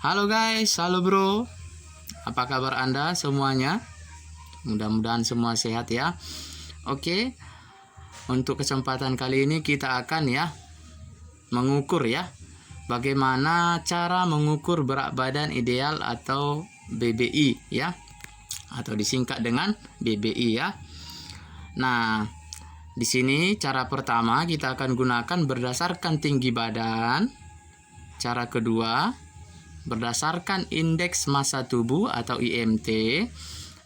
Halo guys, halo bro. Apa kabar Anda semuanya? Mudah-mudahan semua sehat ya. Oke. Untuk kesempatan kali ini kita akan mengukur bagaimana cara mengukur berat badan ideal atau BBI ya. Atau disingkat dengan BBI ya. Nah, di sini cara pertama kita akan gunakan berdasarkan tinggi badan. Cara kedua, berdasarkan indeks massa tubuh atau IMT,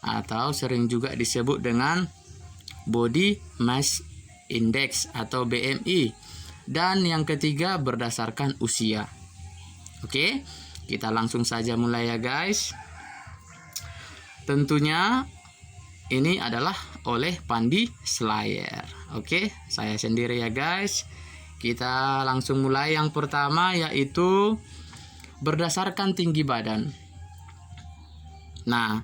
atau sering juga disebut dengan Body Mass Index atau BMI. Dan yang ketiga, berdasarkan usia. Oke, kita langsung saja mulai ya guys. Tentunya ini adalah oleh Pandi Slayer. Oke, saya sendiri ya guys. Kita langsung mulai. Yang pertama yaitu berdasarkan tinggi badan. Nah,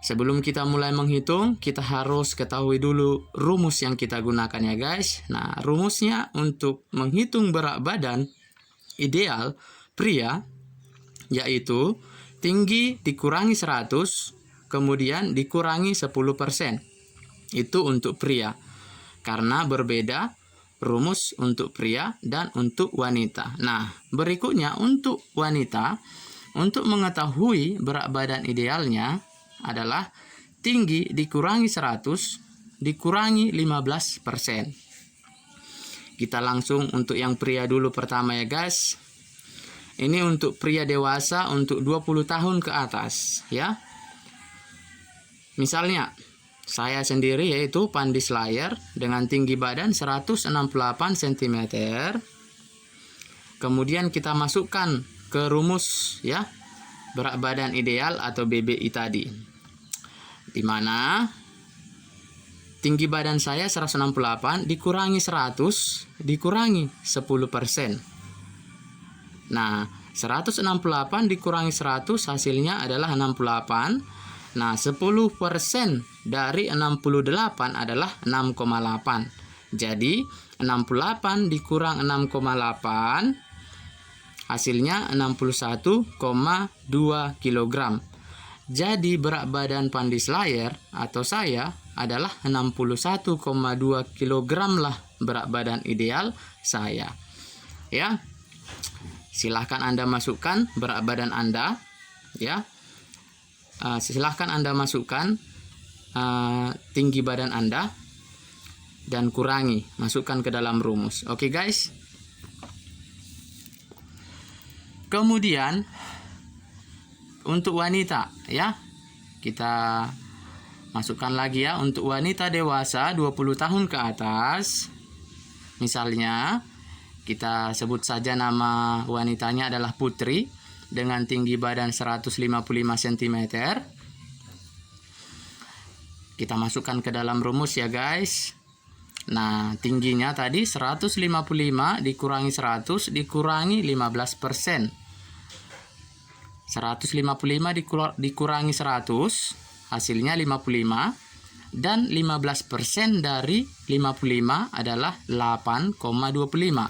sebelum kita mulai menghitung, kita harus ketahui dulu rumus yang kita gunakan ya guys. Nah, rumusnya untuk menghitung berat badan ideal pria yaitu tinggi dikurangi 100, kemudian dikurangi 10%. Itu untuk pria. Karena berbeda rumus untuk pria dan untuk wanita. Nah, berikutnya untuk wanita, untuk mengetahui berat badan idealnya adalah tinggi dikurangi 100 dikurangi 15%. Kita langsung untuk yang pria dulu pertama ya guys. Ini untuk pria dewasa untuk 20 tahun ke atas ya. Misalnya saya sendiri yaitu Pandi Slayer dengan tinggi badan 168 cm. Kemudian kita masukkan ke rumus ya berat badan ideal atau BBI tadi. Di mana tinggi badan saya 168 dikurangi 100 dikurangi 10%. Nah, 168 dikurangi 100 hasilnya adalah 68. Nah, 10% dari 68 adalah 6,8. Jadi, 68 dikurang 6,8 hasilnya 61,2 kg. Jadi, berat badan Pandi Slayer atau saya adalah 61,2 kg lah berat badan ideal saya. Ya. Silahkan Anda masukkan berat badan Anda ya. Silahkan Anda masukkan tinggi badan Anda dan kurangi, masukkan ke dalam rumus. Oke guys. Kemudian untuk wanita ya, kita masukkan lagi ya. Untuk wanita dewasa 20 tahun ke atas, misalnya kita sebut saja nama wanitanya adalah Putri dengan tinggi badan 155 cm. Kita masukkan ke dalam rumus ya guys. Nah, tingginya tadi 155 dikurangi 100 dikurangi 15%. 155 dikurangi 100 hasilnya 55. Dan 15% dari 55 adalah 8,25.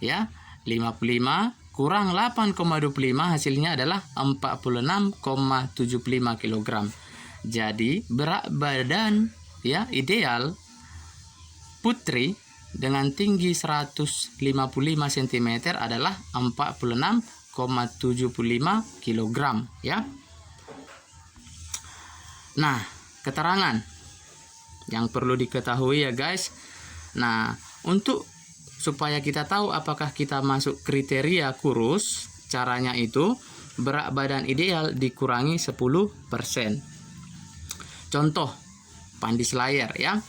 Ya, 55 kurang 8,25 hasilnya adalah 46,75 kg. Jadi berat badan ya ideal Putri dengan tinggi 155 cm adalah 46,75 kg ya. Nah, keterangan yang perlu diketahui ya guys. Nah, untuk supaya kita tahu apakah kita masuk kriteria kurus, caranya itu berat badan ideal dikurangi 10%. Contoh, Pandi Slayer ya.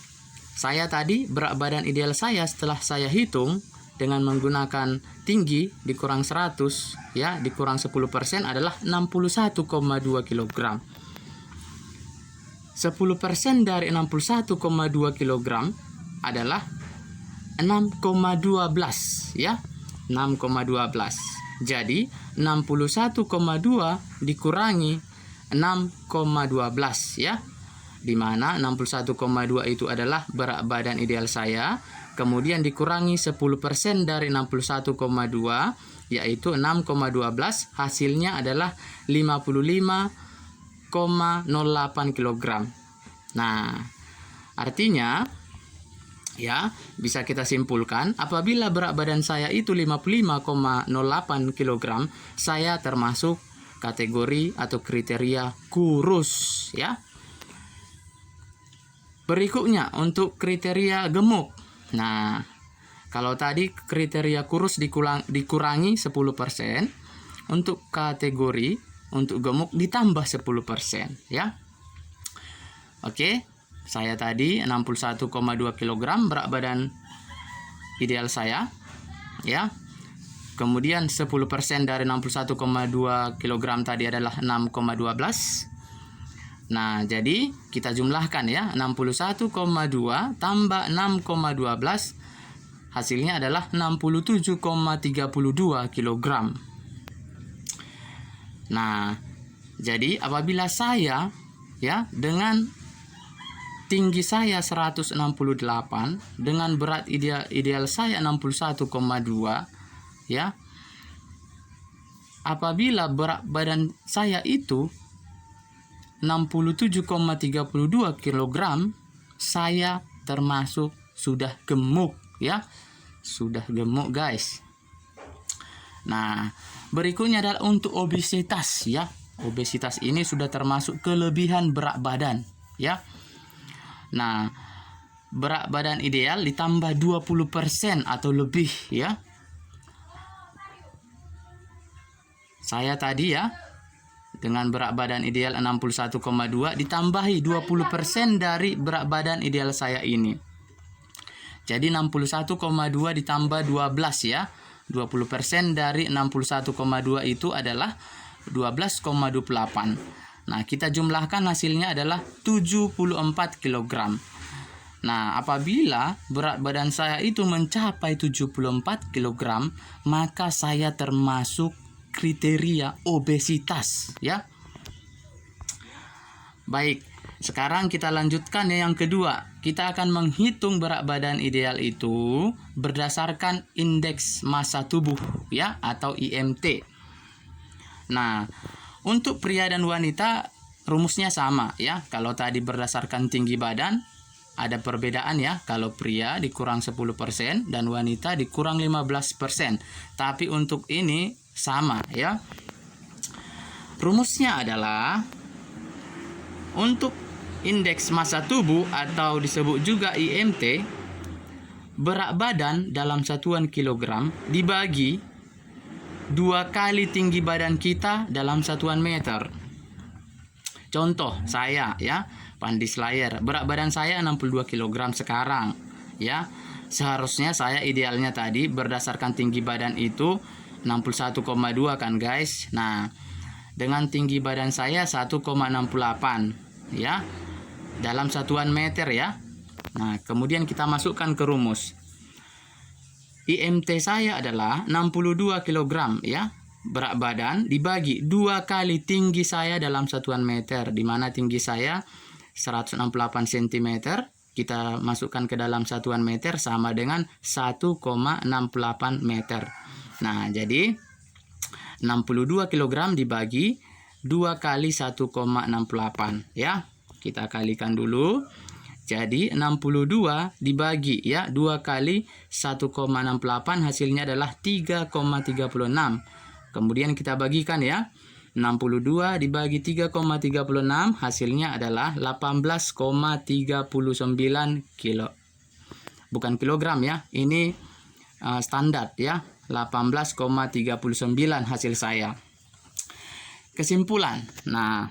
Saya tadi berat badan ideal saya setelah saya hitung dengan menggunakan tinggi dikurang 100 ya, dikurang 10% adalah 61,2 kg. 10% dari 61,2 kg adalah 6,12 ya. 6,12. Jadi 61,2 dikurangi 6,12 ya. Di mana 61,2 itu adalah berat badan ideal saya, kemudian dikurangi 10% dari 61,2 yaitu 6,12, hasilnya adalah 55,08 kg. Nah, artinya ya, bisa kita simpulkan apabila berat badan saya itu 55,08 kg, saya termasuk kategori atau kriteria kurus ya. Berikutnya untuk kriteria gemuk. Nah, kalau tadi kriteria kurus dikurangi 10%, untuk kategori untuk gemuk ditambah 10% ya. Oke, saya tadi 61,2 kg berat badan ideal saya ya. Kemudian 10% dari 61,2 kg tadi adalah 6,12. Nah, jadi kita jumlahkan ya, 61,2 tambah 6,12 hasilnya adalah 67,32 kg. Nah, jadi apabila saya ya dengan tinggi saya 168 dengan berat ideal saya 61,2 ya. Apabila berat badan saya itu 67,32 kg, saya termasuk sudah gemuk ya. Sudah gemuk guys. Nah, berikutnya adalah untuk obesitas ya. Obesitas ini sudah termasuk kelebihan berat badan ya. Nah, berat badan ideal ditambah 20% atau lebih ya. Saya tadi ya dengan berat badan ideal 61,2 ditambahi 20% dari berat badan ideal saya ini. Jadi 61,2 ditambah 12 ya. 20% dari 61,2 itu adalah 12,28. Nah, kita jumlahkan hasilnya adalah 74 kg. Nah, apabila berat badan saya itu mencapai 74 kg, maka saya termasuk kriteria obesitas ya. Baik, sekarang kita lanjutkan ya yang kedua. Kita akan menghitung berat badan ideal itu berdasarkan indeks massa tubuh ya, atau IMT. Nah, untuk pria dan wanita rumusnya sama ya. Kalau tadi berdasarkan tinggi badan ada perbedaan ya. Kalau pria dikurang 10% dan wanita dikurang 15%. Tapi untuk ini sama ya. Rumusnya adalah untuk indeks massa tubuh atau disebut juga IMT, berat badan dalam satuan kilogram dibagi 2 kali tinggi badan kita dalam satuan meter. Contoh saya ya, Pandi Slayer, berat badan saya 62 kg sekarang ya. Seharusnya saya idealnya tadi berdasarkan tinggi badan itu 61,2 kan guys. Nah, dengan tinggi badan saya 1,68 ya dalam satuan meter ya. Nah, kemudian kita masukkan ke rumus. IMT saya adalah 62 kg ya, berat badan dibagi 2 kali tinggi saya dalam satuan meter, di mana tinggi saya 168 cm, kita masukkan ke dalam satuan meter sama dengan 1,68 meter. Nah, jadi 62 kg dibagi 2 kali 1,68 ya. Kita kalikan dulu. Jadi 62 dibagi ya 2 kali 1,68 hasilnya adalah 3,36. Kemudian kita bagikan ya. 62 dibagi 3,36 hasilnya adalah 18,39 kilo. Bukan kilogram ya. Ini standar ya. 18,39 hasil saya. Kesimpulan. Nah,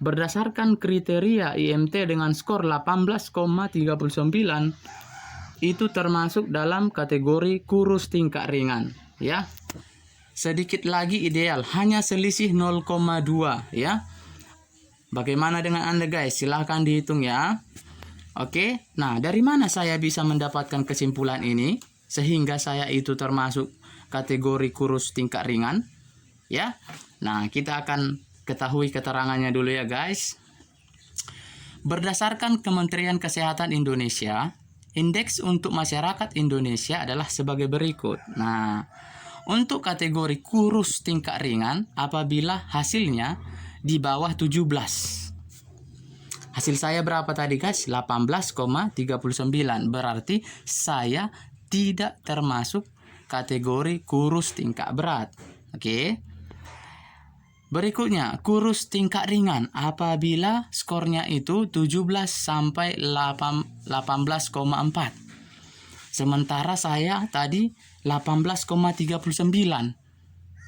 berdasarkan kriteria IMT dengan skor 18,39 itu termasuk dalam kategori kurus tingkat ringan ya. Sedikit lagi ideal, hanya selisih 0,2 ya. Bagaimana dengan Anda guys? Silahkan dihitung ya. Oke. Nah, dari mana saya bisa mendapatkan kesimpulan ini sehingga saya itu termasuk kategori kurus tingkat ringan ya? Nah, kita akan ketahui keterangannya dulu ya guys. Berdasarkan Kementerian Kesehatan Indonesia, indeks untuk masyarakat Indonesia adalah sebagai berikut. Nah, Untuk kategori kurus tingkat ringan apabila hasilnya di bawah 17. Hasil saya berapa tadi guys? 18,39. Berarti saya tidak termasuk kategori kurus tingkat berat. Oke. Berikutnya, kurus tingkat ringan apabila skornya itu 17 sampai 18,4. Sementara saya tadi 18,39.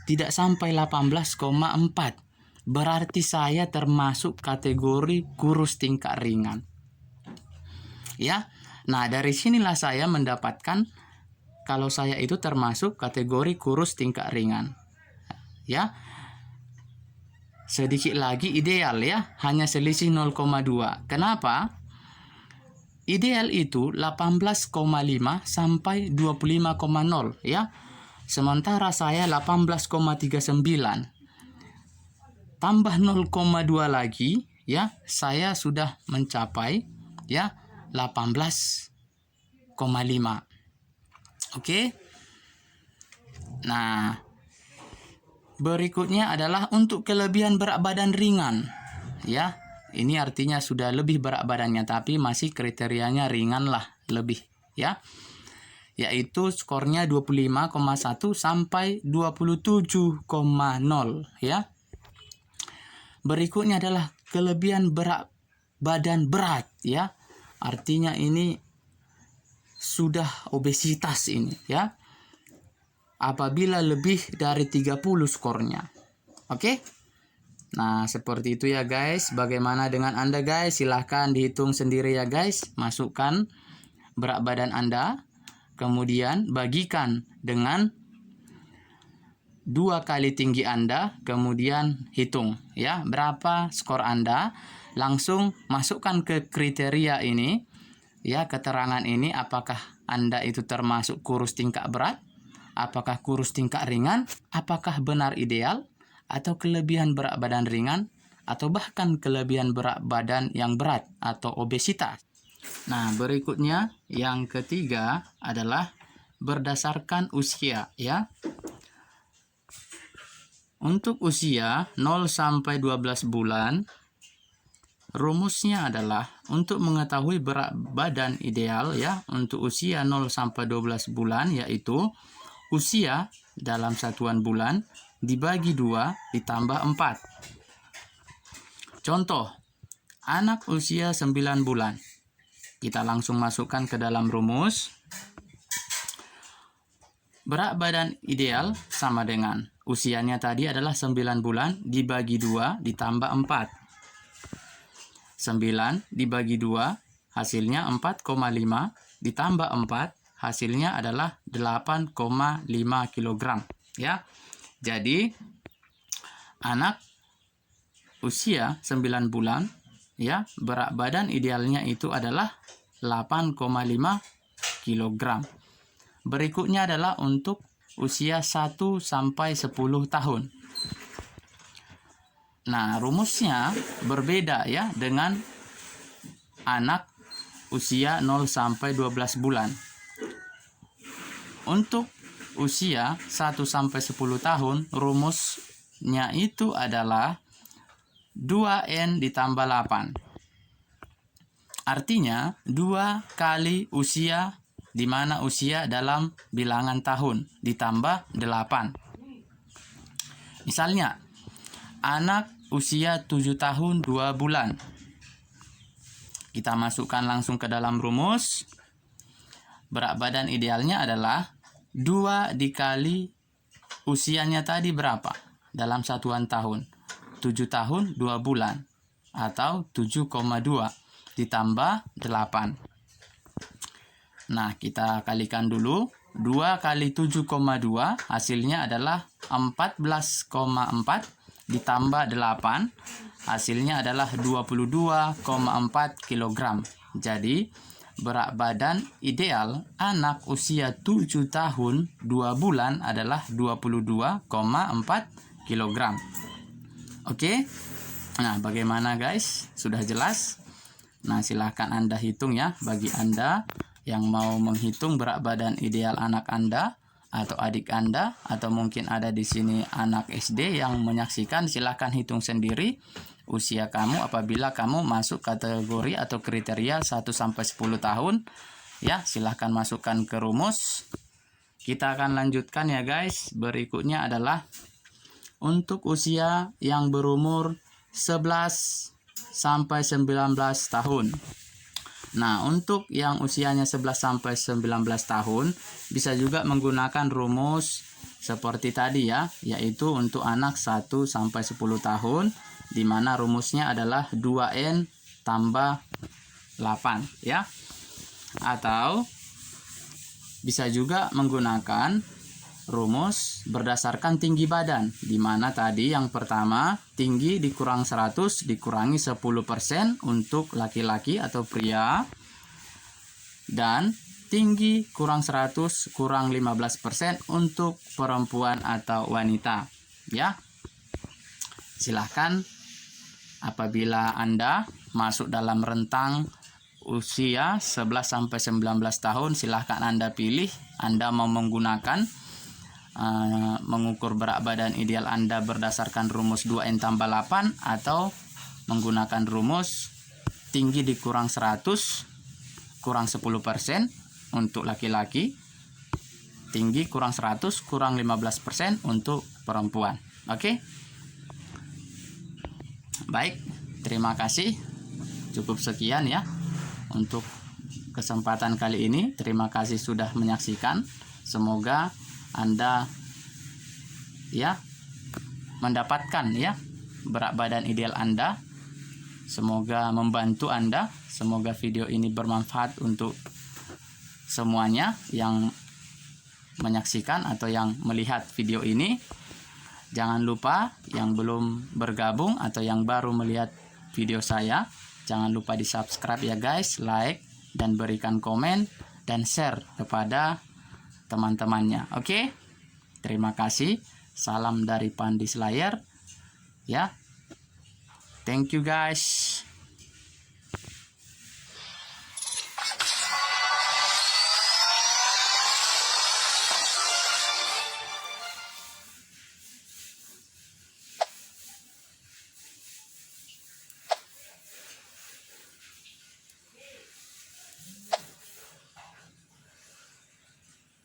Tidak sampai 18,4. Berarti saya termasuk kategori kurus tingkat ringan. Ya. Nah, dari sinilah saya mendapatkan kalau saya itu termasuk kategori kurus tingkat ringan. Ya. Sedikit lagi ideal ya, hanya selisih 0,2. Kenapa? Ideal itu 18,5 sampai 25,0 ya. Sementara saya 18,39. Tambah 0,2 lagi ya, saya sudah mencapai ya 18,5. Oke. Nah, berikutnya adalah untuk kelebihan berat badan ringan. Ya, ini artinya sudah lebih berat badannya tapi masih kriterianya ringan lah, lebih ya. Yaitu skornya 25,1 sampai 27,0 ya. Berikutnya adalah kelebihan berat badan berat ya. Artinya ini sudah obesitas ini ya. Apabila lebih dari 30 skornya. Oke? Nah, seperti itu ya guys. Bagaimana dengan Anda guys? Silahkan dihitung sendiri ya guys. Masukkan berat badan Anda. Kemudian bagikan dengan 2 kali tinggi Anda. Kemudian hitung ya. Berapa skor Anda. Langsung masukkan ke kriteria ini. Ya, keterangan ini. Apakah Anda itu termasuk kurus tingkat berat? Apakah kurus tingkat ringan? Apakah benar ideal? Atau kelebihan berat badan ringan? Atau bahkan kelebihan berat badan yang berat atau obesitas? Nah, berikutnya yang ketiga adalah berdasarkan usia ya. Untuk usia 0 sampai 12 bulan, rumusnya adalah untuk mengetahui berat badan ideal ya untuk usia 0 sampai 12 bulan yaitu usia dalam satuan bulan dibagi 2 ditambah 4. Contoh, anak usia 9 bulan. Kita langsung masukkan ke dalam rumus. Berat badan ideal sama dengan usianya tadi adalah 9 bulan dibagi 2 ditambah 4. 9 dibagi 2 hasilnya 4,5 ditambah 4 hasilnya adalah 8,5 kg ya. Jadi anak usia 9 bulan ya, berat badan idealnya itu adalah 8,5 kg. Berikutnya adalah untuk usia 1 sampai 10 tahun. Nah, rumusnya berbeda ya dengan anak usia 0 sampai 12 bulan. Untuk usia 1 sampai 10 tahun, rumusnya itu adalah 2N ditambah 8. Artinya 2 kali usia, di mana usia dalam bilangan tahun, ditambah 8. Misalnya, anak usia 7 tahun 2 bulan. Kita masukkan langsung ke dalam rumus. Berat badan idealnya adalah 2 dikali usianya tadi berapa? Dalam satuan tahun. 7 tahun 2 bulan. Atau 7,2 ditambah 8. Nah, kita kalikan dulu. 2 kali 7,2 hasilnya adalah 14,4 ditambah 8. Hasilnya adalah 22,4 kg. Jadi, berat badan ideal anak usia 7 tahun 2 bulan adalah 22,4 kg. Oke. Nah, bagaimana guys? Sudah jelas? Nah, silahkan Anda hitung ya. Bagi Anda yang mau menghitung berat badan ideal anak Anda atau adik Anda, atau mungkin ada di sini anak SD yang menyaksikan, silahkan hitung sendiri usia kamu apabila kamu masuk kategori atau kriteria 1 sampai 10 tahun. Ya, silahkan masukkan ke rumus. Kita akan lanjutkan ya guys. Berikutnya adalah untuk usia yang berumur 11 sampai 19 tahun. Nah, untuk yang usianya 11 sampai 19 tahun bisa juga menggunakan rumus seperti tadi ya, yaitu untuk anak 1 sampai 10 tahun di mana rumusnya adalah 2N tambah 8 ya. Atau bisa juga menggunakan rumus berdasarkan tinggi badan, di mana tadi yang pertama tinggi dikurang 100 dikurangi 10% untuk laki-laki atau pria, dan tinggi kurang 100 kurang 15% untuk perempuan atau wanita ya. Silahkan apabila Anda masuk dalam rentang usia 11 sampai 19 tahun, silahkan Anda pilih Anda mau menggunakan mengukur berat badan ideal Anda berdasarkan rumus 2N tambah 8 atau menggunakan rumus tinggi dikurang 100 kurang 10% untuk laki-laki, tinggi kurang 100 kurang 15% untuk perempuan. Oke. Baik, terima kasih. Cukup sekian ya untuk kesempatan kali ini. Terima kasih sudah menyaksikan. Semoga Anda ya mendapatkan ya berat badan ideal Anda. Semoga membantu Anda. Semoga video ini bermanfaat untuk semuanya yang menyaksikan atau yang melihat video ini. Jangan lupa yang belum bergabung atau yang baru melihat video saya, jangan lupa di subscribe ya guys, like dan berikan komen dan share kepada teman-temannya. Oke, terima kasih. Salam dari Pandi Slayer ya. Thank you guys.